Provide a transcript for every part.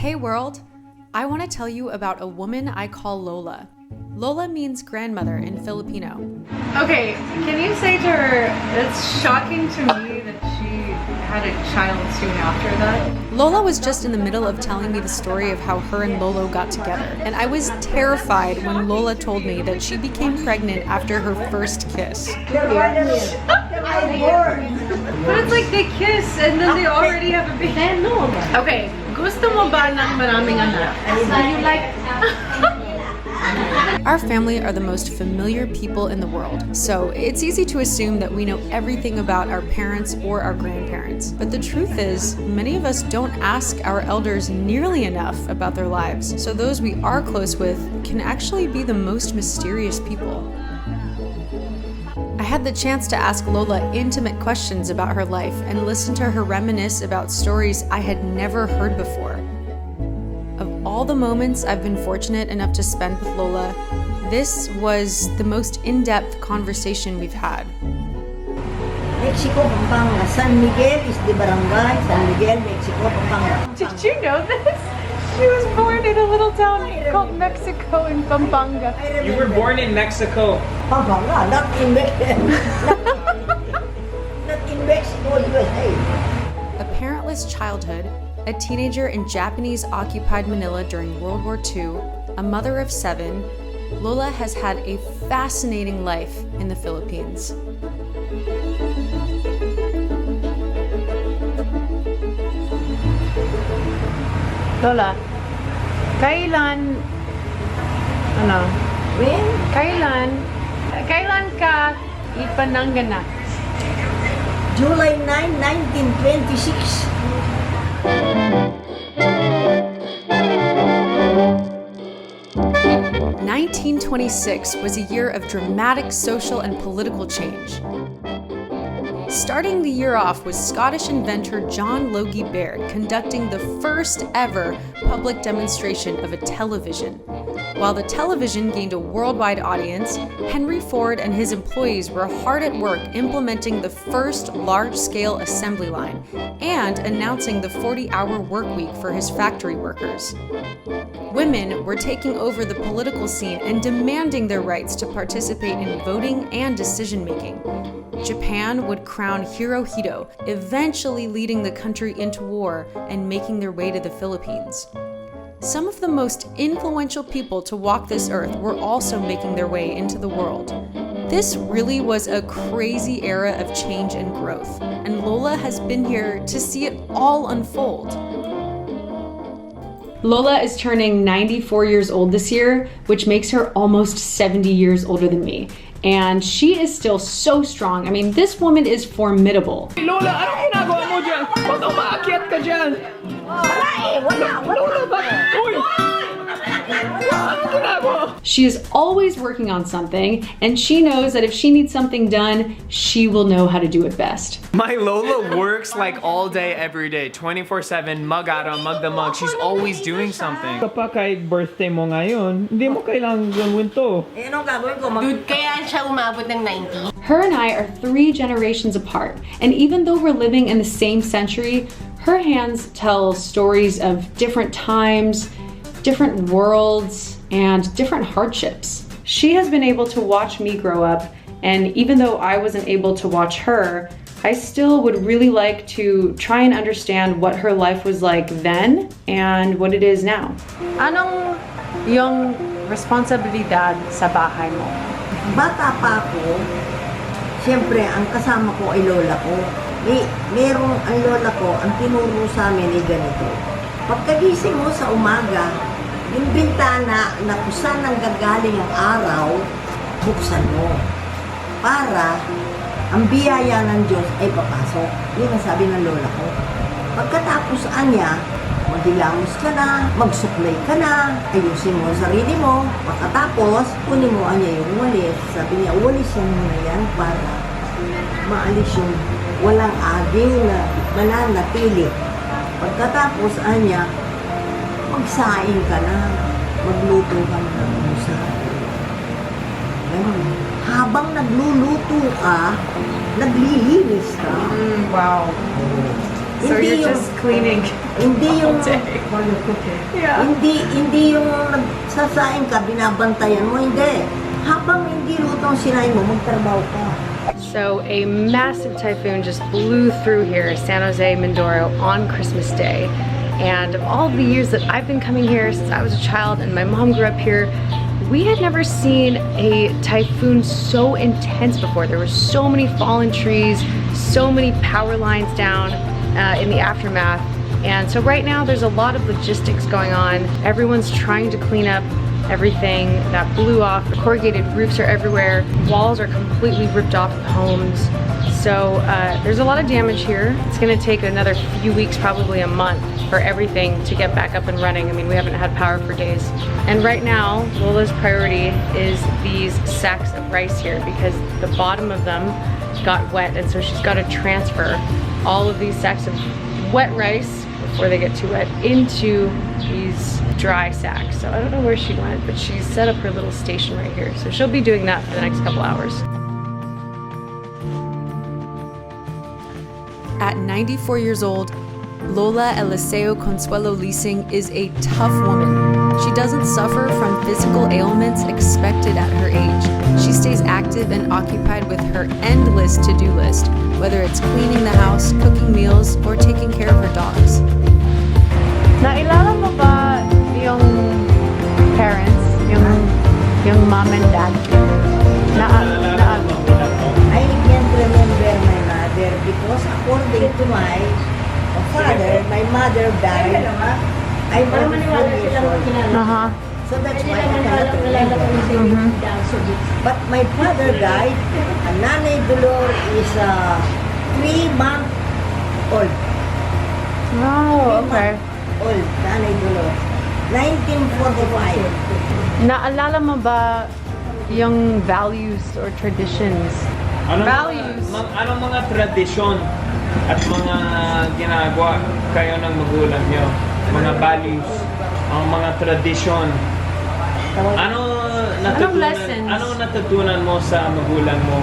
Hey world! I want to tell you about a woman I call Lola. Lola means grandmother in Filipino. Okay, can you say to her, it's shocking to me that she had a child soon after that? Lola was just in the middle of telling me the story of how her and Lolo got together, and I was terrified when Lola told me that she became pregnant after her first kiss. But it's like they kiss and then they already have a baby. Okay, gusto mo ba ng maraming anak? You like... Our family are the most familiar people in the world, so it's easy to assume that we know everything about our parents or our grandparents. But the truth is, many of us don't ask our elders nearly enough about their lives, so those we are close with can actually be the most mysterious people. I had the chance to ask Lola intimate questions about her life and listen to her reminisce about stories I had never heard before. Of all the moments I've been fortunate enough to spend with Lola, this was the most in-depth conversation we've had. Mexico, Pampanga. San Miguel is the barangay. San Miguel, Mexico, Pampanga. Did you know this? She was born in a little town called Mexico in Pampanga. You were born in Mexico. Pampanga, not in Mexico. Not in Mexico, USA. A parentless childhood, a teenager in Japanese-occupied Manila during World War II, a mother of 7, Lola has had a fascinating life in the Philippines. Lola, kailan ka ipananganak? July 9, 1926. 1926 was a year of dramatic social and political change. Starting the year off was Scottish inventor John Logie Baird conducting the first ever public demonstration of a television. While the television gained a worldwide audience, Henry Ford and his employees were hard at work implementing the first large-scale assembly line and announcing the 40-hour work week for his factory workers. Women were taking over the political scene and demanding their rights to participate in voting and decision-making. Japan would crown Hirohito, eventually leading the country into war and making their way to the Philippines. Some of the most influential people to walk this earth were also making their way into the world. This really was a crazy era of change and growth, and Lola has been here to see it all unfold. Lola is turning 94 years old this year, which makes her almost 70 years older than me. And she is still so strong. I mean, this woman is formidable. Lola, anong ginagawa mo dyan? Ba't umaakyat ka dyan? Lola, bakit? Uy! Anong ginagawa? She is always working on something, and she knows that if she needs something done, she will know how to do it best. My Lola works like all day, every day, 24/7, mag-araw, magdamag. She's always doing something. Kapag kahit birthday mo ngayon, hindi mo kailangan gawin to. Eh, anong gagawin ko? Dude, kaya siya umabot ng 90. Her and I are 3 generations apart, and even though we're living in the same century, her hands tell stories of different times, different worlds, and different hardships. She has been able to watch me grow up, and even though I wasn't able to watch her, I still would really like to try and understand what her life was like then and what it is now. Anong yung responsibilidad sa bahay mo? Bata pa ako, siyempre, ang kasama ko ay lola ko. Merong ang lola ko, ang tinuro sa amin ay ganito. Pagkagising mo sa umaga, yung bintana na kung saan nanggagaling ang araw, buksan mo. Para ang biyaya ng Diyos ay papasok. Yun ang sabi ng lola ko. Pagkatapos niya, maghilamos ka na, magsuklay ka na, ayusin mo ang sarili mo. Pagkatapos, kunin mo niya yung walis. Sabi niya, walisin mo na yan para maalis yung walang aging na mananatili. Pagkatapos niya, magsaing ka na, magluto ka na ng usahan. Ganun. Habang nagluluto ka, naglilinis ka. Wow. So Hindi you're yung- just cleaning. Hindi yung, Yeah. hindi yung nagsasaing ka, binabantayan mo, hindi. Habang hindi lutong sinain mo, magtrabaho ka. So a massive typhoon just blew through here, San Jose, Mindoro, on Christmas Day. And of all the years that I've been coming here since I was a child and my mom grew up here, we had never seen a typhoon so intense before. There were so many fallen trees, so many power lines down in the aftermath. And so right now there's a lot of logistics going on. Everyone's trying to clean up everything that blew off. Corrugated roofs are everywhere. Walls are completely ripped off of homes. So there's a lot of damage here. It's gonna take another few weeks, probably a month, for everything to get back up and running. I mean, we haven't had power for days. And right now, Lola's priority is these sacks of rice here because the bottom of them got wet, and so she's got to transfer all of these sacks of wet rice before they get too wet into these dry sacks. So I don't know where she went, but she set up her little station right here. So she'll be doing that for the next couple hours. At 94 years old, Lola Eliseo Consuelo Leasing is a tough woman. She doesn't suffer from physical ailments expected at her age. She stays active and occupied with her endless to-do list, whether it's cleaning the house, cooking meals, or taking care of her dogs. Nailala mo ba yung parents, yung mom and dad? I can't remember my mother because according to my father, my mother died. I was 4 years old. So that's why I cannot remember. But my father died. And Nanay Dolor is 3 months old. Oh, okay. Old, Nanay Dolor. 1945. Naalala mo ba yung values or traditions? Values. Anong mga tradisyon at mga ginagawa kayo ng magulang nyo? Mga values, ang mga tradisyon. lessons? Anong natutunan mo sa magulang mo?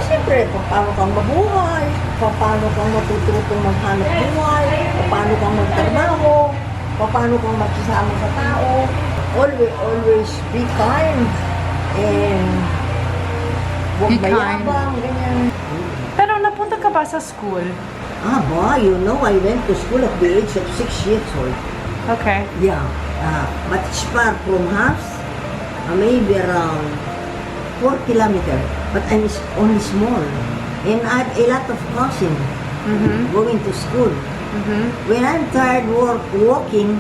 Siyempre, paano kang mabuhay, paano kang matututong maghanap buhay, paano kang magtrabaho, paano kang makisama sa tao. Always be kind and huwag Be kind. mayabang, ganyan. Pero napunta ka ba sa school? You know, I went to school at the age of 6 years old. Okay. Yeah, but it's far from house, maybe around 4 kilometers. But I'm only small, and I have a lot of cousins going to school. When I'm tired walking,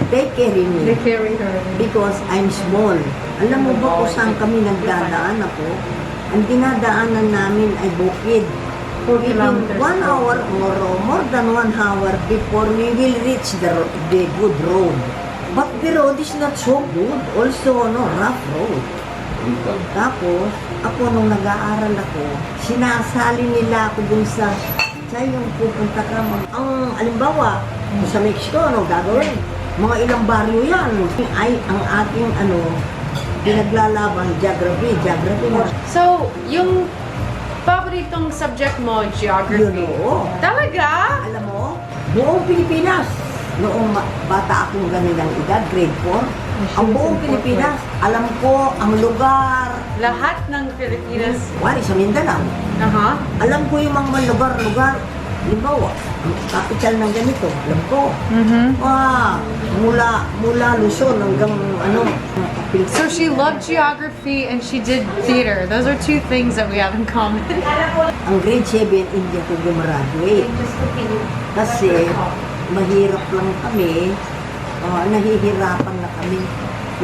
they carry me. They carry her. Because I'm small. Alam mo ba kung saan kami nagdadaan ako? Ang dinadaanan namin ay bukid. 4 Within kilometers. 1 hour or more than 1 hour before we will reach the good road. But the road is not so good. Also, rough road. Tapos, ako nung nag-aaral ako, sinasali nila ako dun sa yung pupunta ka ang alimbawa, sa Mexico, gagawin? Mga ilang baryo yan. Ay, ang ating pinaglalaban, geography mo. So, yung paboritong subject mo, geography. Talaga? Alam mo, buong Pilipinas, noong bata akong ganilang edad, grade 4, ang buong Pilipinas, alam ko ang lugar. Lahat ng Pilipinas. Wali sa Mindanao. Alam ko yung mga lugar-lugar. Halimbawa, ang capital ng ganito, alam ko. Mula Luzon hanggang So she loved geography and she did theater. Those are two things that we have in common. Ang grade 7, hindi ako gumraduate. Kasi mahirap lang kami, nahihirapan na kami.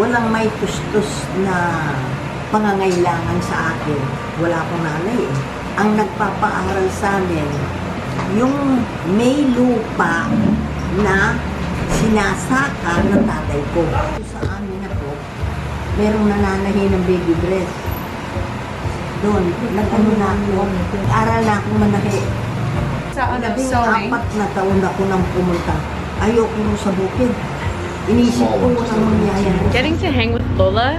Walang may tustos na pangangailangan sa akin. Wala akong nanay eh. Ang nagpapaaral sa amin, yung may lupa na sinasaka ng tatay ko. Sa amin ako, merong nananahi ng baby dress. Doon, nag-ano na ako, aral na akong manahi. Sa Labing 4 na taon ako nang pumunta. Ayoko nung sa bukid. Inisip ko anong mangyayari. Getting to hang with Lola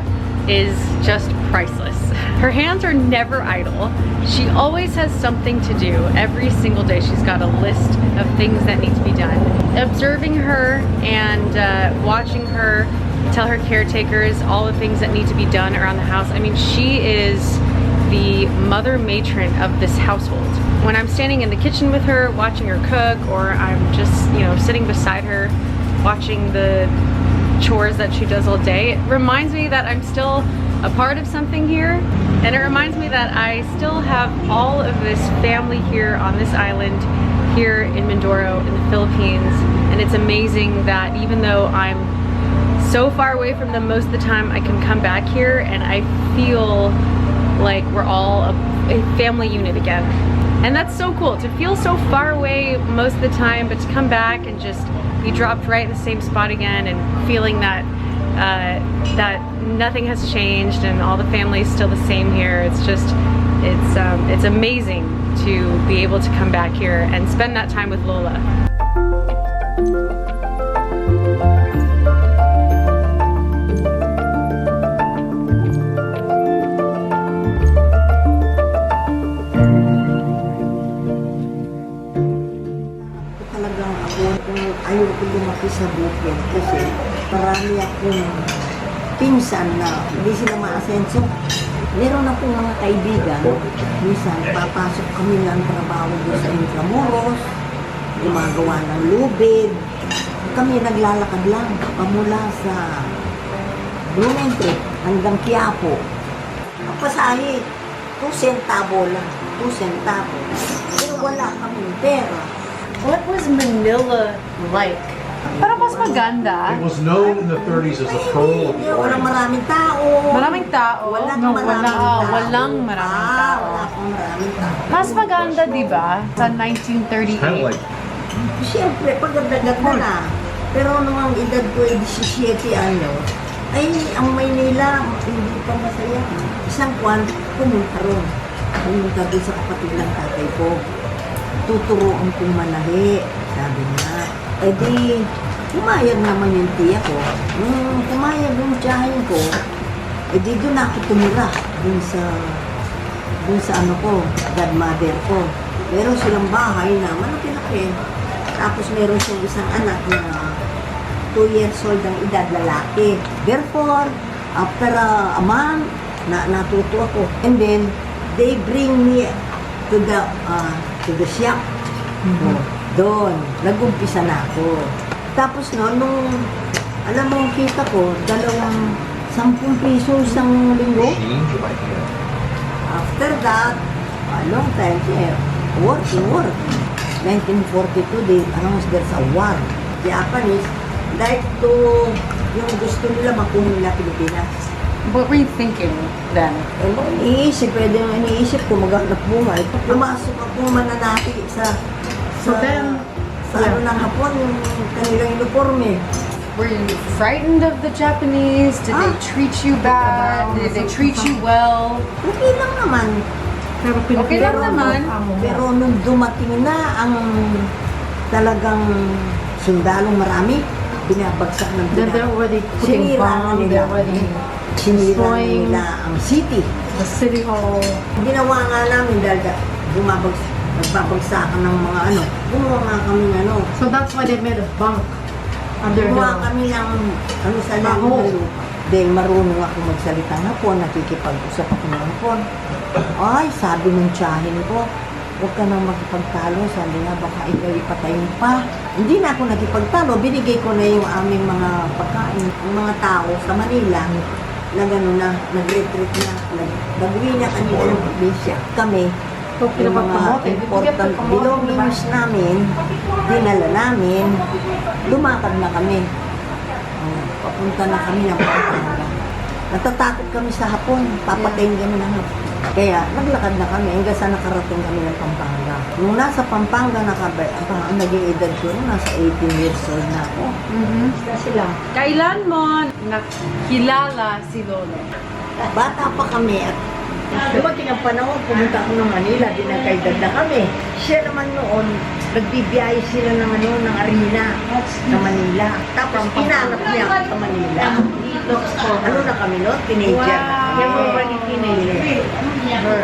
is just priceless. Her hands are never idle. She always has something to do. Every single day she's got a list of things that need to be done. Observing her and watching her tell her caretakers all the things that need to be done around the house. I mean, she is the mother matron of this household. When I'm standing in the kitchen with her, watching her cook, or I'm just, you know, sitting beside her, watching the chores that she does all day, it reminds me that I'm still a part of something here, and it reminds me that I still have all of this family here on this island, here in Mindoro, in the Philippines, and it's amazing that even though I'm so far away from them most of the time, I can come back here and I feel like we're all a family unit again. And that's so cool, to feel so far away most of the time, but to come back and just be dropped right in the same spot again and feeling that that nothing has changed and all the family is still the same here. It's just, it's amazing to be able to come back here and spend that time with Lola. Talagang ako, ayoko lumaki sa bukid kasi marami akong pinsan na hindi sila maasenso. Meron akong mga kaibigan, minsan papasok kami ng trabaho doon sa Intramuros, gumagawa ng lubid. Kami naglalakad lang pamula sa Blumentritt hanggang Quiapo. Ang pasahe, 2 centavo lang, 2 centavo. Pero wala kaming pera. What was Manila like? Parang mas maganda. It was known in the 30s as the pearl of the Walang Orient. maraming tao. Maraming tao. Walang No, maraming tao. walang maraming tao. Wala akong maraming tao. Mas maganda, di ba? Sa Kind of 1938. like Siyempre, pagdagdag mo na. Pero nung ang edad ko ay 17 anyos, ay ang Maynila, hindi pa masaya. Isang kwan, pumunta ron. Pumunta doon sa kapatid ng tatay ko. Tuturuan kong manahi, sabi niya. Eh di, pumayag naman yung tiya ko. Nung pumayag yung tiyahin ko, eh di doon ako tumira. Doon sa ano ko, godmother ko. Meron silang bahay na malaki-laki. Tapos meron siyang isang anak na 2 years old ang edad, lalaki. Therefore, after a month, natuto ako. And then, they bring me to the shop. Doon, nag-umpisa na ako. Tapos no, nung, alam mo, kita ko, 10 piso isang linggo. After that, a long time, work. 1942, they announced there's a war. Japanese, like to, yung gusto nila makuha nila Pilipinas. What were you thinking then? Iniisip ko maghanap buhay. Pumasok ako mananati sa ano ng Hapon, yung kanilang uniforme. Were you frightened of the Japanese? Did they treat you bad? Did they treat you well? Okay lang naman. Okay lang naman. Pero nung dumating na ang talagang sundalong marami, binabagsak ng sinira na nila ang city. The city hall. Ginawa nga namin dahil nagbabagsakan ng mga ano. Gumawa nga kami ng ano. So that's why they made a bunk under Gumawa the... kami ng ano sa lalim. Dahil marunong ako magsalita ng Hapon, nakikipag-usap ako ng Hapon. Ay, sabi ng tiyahin ko, huwag ka nang makipagtalo. Sabi nga, baka ikaw ipatayin pa. Hindi na ako nakipagtalo. Binigay ko na yung aming mga pagkain. Ang mga tao sa Manila, na gano'n na, nag-retreat na, nag-uwi na kanila ng probinsya. Kami, yung mga important belongings namin, dinala namin, lumakad na kami. Papunta na kami ng Pampanga. Natatakot kami sa Hapon, papatayin kami ng Hapon. Kaya naglakad na kami hanggang sa nakarating kami ng Pampanga. Nung nasa Pampanga, ang naging edad ko, nasa 18 years old na ako. Sila. Kailan mo nakilala si Lola? Bata pa kami at dumating ang panahon, pumunta ako ng Manila, dinagkaedad na kami. Siya naman noon, nagbibiyahe sila ng arena sa Manila. Tapos pinanap niya ako sa Manila. Ano na kami no? Teenager.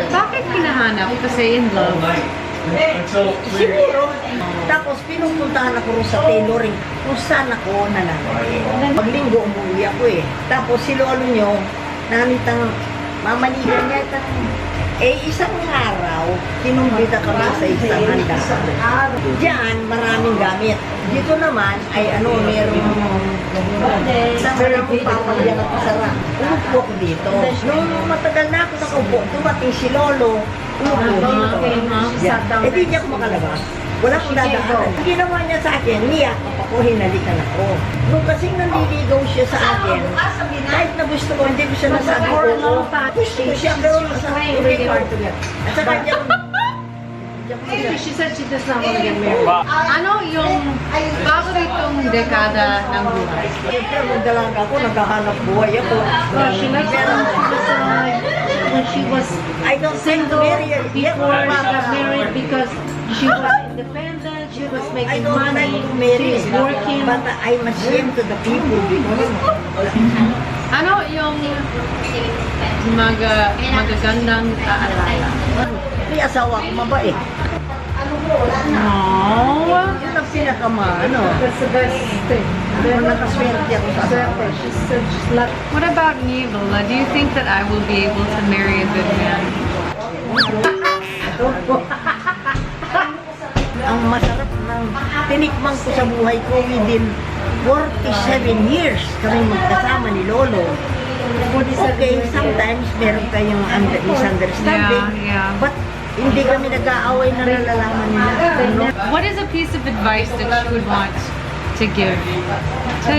Bakit hinahanap? Kasi in love. Siguro. Tapos pinupuntahan ako rin sa tailoring kung saan ako nananay. Paglinggo umuwi ako eh. Tapos si lolo nyo, nanitang mamanilan niya isang araw, kinumbida kami sa isang handaan. Diyan, maraming gamit. Dito naman ay merong isang maraming papagyan at masarap. Umupo ko dito. Nung matagal na ako nakaupo, dumating si lolo, umupo dito. Di niya ako makalabas. Wala akong dadaanan. Ginawa niya sa akin, niyakap ako, hinalikan ako. Nung kasing nandiligaw siya sa akin, kahit na gusto ko, hindi ko siya nasabi ko. Gusto ko siya, pero nasabi ko rin ako. At saka niya She said she does not want to get married. Ano yung paboritong dekada ng buhay? Siyempre, magdalaga ako, naghahanap buhay ako. When she was I don't think single marry before she got married because she was independent, she was I making don't like money, to marry, she's working. but I'm ashamed to the people because Ano yung magagandang aalala? may asawa ko mabait. No. Yun ang That's the best thing. Nakaswerte ako sa asawa. She's lucky. What about me, Lola? Do you think that I will be able to marry a good man? Ang masarap ng tinikman ko sa buhay ko within 47 years kami magkasama ni Lolo. Okay, sometimes meron kayong misunderstanding, Yeah. but hindi kami nag-aaway na nalalaman nila. What is a piece of advice that you would want to give to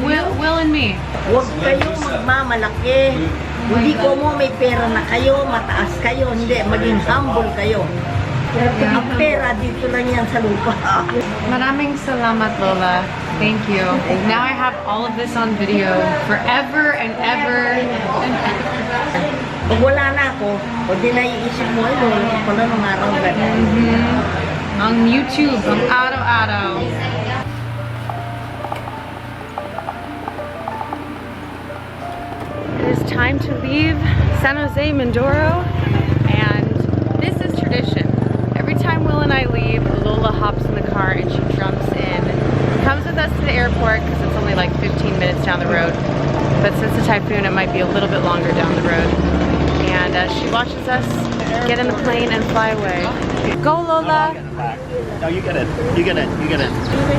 Will and me? Huwag kayong magmamalaki. Hindi ko mo may pera na kayo, mataas kayo. Hindi, maging humble kayo. Ang pera dito lang yan sa lupa. Maraming salamat, Lola. Thank you. Now I have all of this on video forever and ever and ever. Pag wala na ako, o di naiisip mo, ay Lolo, pala nung araw ganun. On YouTube, ang araw-araw. It is time to leave San Jose, Mindoro, and this is tradition. Every time Will and I leave, Lola hops in the car and she jumps in. Comes with us to the airport because it's only like 15 minutes down the road. But since the typhoon, it might be a little bit longer down the road. And she watches us get in the plane and fly away. Go, Lola! No, you get it. You get it. You get it.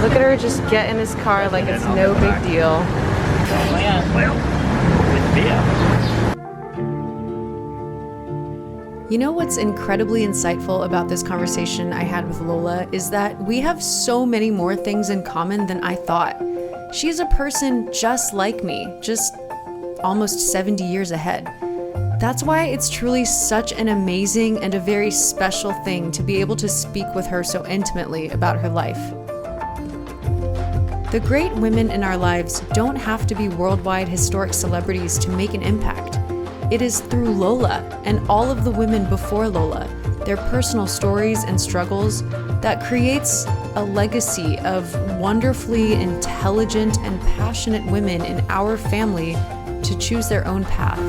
Look at her just get in this car like it's no big deal. Well, with beer. You know what's incredibly insightful about this conversation I had with Lola is that we have so many more things in common than I thought. She's a person just like me, just almost 70 years ahead. That's why it's truly such an amazing and a very special thing to be able to speak with her so intimately about her life. The great women in our lives don't have to be worldwide historic celebrities to make an impact. It is through Lola and all of the women before Lola, their personal stories and struggles, that creates a legacy of wonderfully intelligent and passionate women in our family to choose their own path.